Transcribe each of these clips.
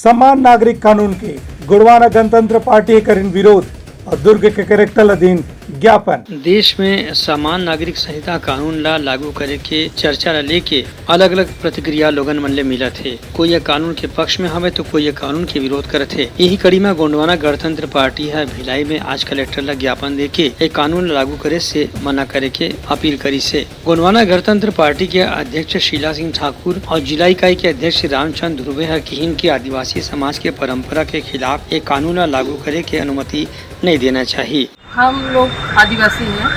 समान नागरिक कानून के गुड़वाना गणतंत्र पार्टी करीन विरोध और दुर्ग के कैरेक्टर अधीन ज्ञापन। देश में समान नागरिक संहिता कानून ला लागू करे के चर्चा ला लेके अलग अलग प्रतिक्रिया लोगन मन ले मिला थे। कोई ये कानून के पक्ष में हवे तो कोई ये कानून के विरोध करे थे। यही कड़ी में गोंडवाना गणतंत्र पार्टी है भिलाई में आज कलेक्टर ला ज्ञापन देके एक कानून लागू करे से मना करे के अपील करी से। गोंडवाना गणतंत्र पार्टी के अध्यक्ष शीला सिंह ठाकुर और जिला इकाई के अध्यक्ष रामचंद्र ध्रुवे है कहिन की आदिवासी समाज के परंपरा के खिलाफ एक कानून ला लागू करे के अनुमति नहीं देना चाहिए। हम लोग आदिवासी हैं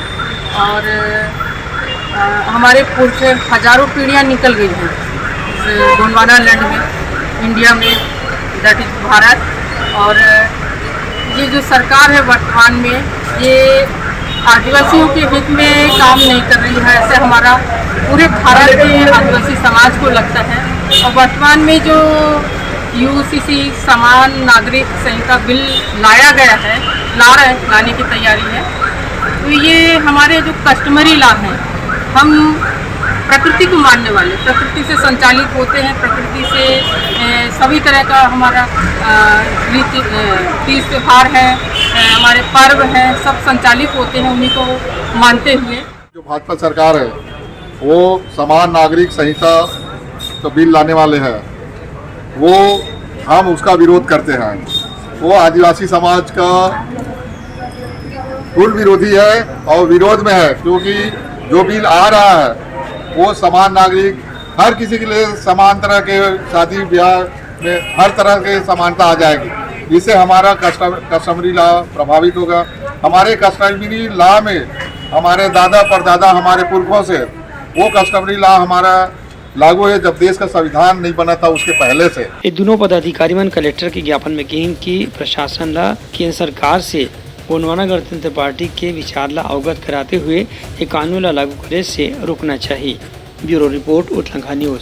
और हमारे पूर्व से हजारों पीढ़ियाँ निकल गई हैं इस गोंडवाना लैंड में, इंडिया में, दैट इज भारत। और ये जो सरकार है वर्तमान में, ये आदिवासियों के हित में काम नहीं कर रही है, ऐसे हमारा पूरे भारत के आदिवासी समाज को लगता है। और वर्तमान में जो यूसीसी समान नागरिक संहिता बिल लाया गया है, लाने की तैयारी है, तो ये हमारे जो कस्टमरी लॉ हैं, हम प्रकृति को मानने वाले, प्रकृति से संचालित होते हैं, प्रकृति से सभी तरह का हमारा तीज त्योहार है, हमारे पर्व हैं, सब संचालित होते हैं, उन्हीं को मानते हुए। जो भाजपा सरकार है वो समान नागरिक संहिता तो बिल लाने वाले हैं, वो हम उसका विरोध करते हैं। वो आदिवासी समाज का कुल विरोधी है और विरोध में है, क्योंकि जो बिल आ रहा है वो समान नागरिक हर किसी के लिए समान तरह के शादी ब्याह में हर तरह के समानता आ जाएगी। इससे हमारा कस्टमरी लॉ प्रभावित होगा। हमारे कस्टमरी लॉ में हमारे दादा परदादा हमारे पुरखों से वो कस्टमरी लॉ हमारा लागू है जब देश का संविधान नहीं बना था उसके पहले से। ये दोनों पदाधिकारी मन कलेक्टर के ज्ञापन में कहिन की प्रशासन ला केंद्र सरकार से गोंडवाना गणतंत्र पार्टी के विचार ला अवगत कराते हुए एक कानून ला लागू करे से रोकना चाहिए। Bureau report Uttarakhand news.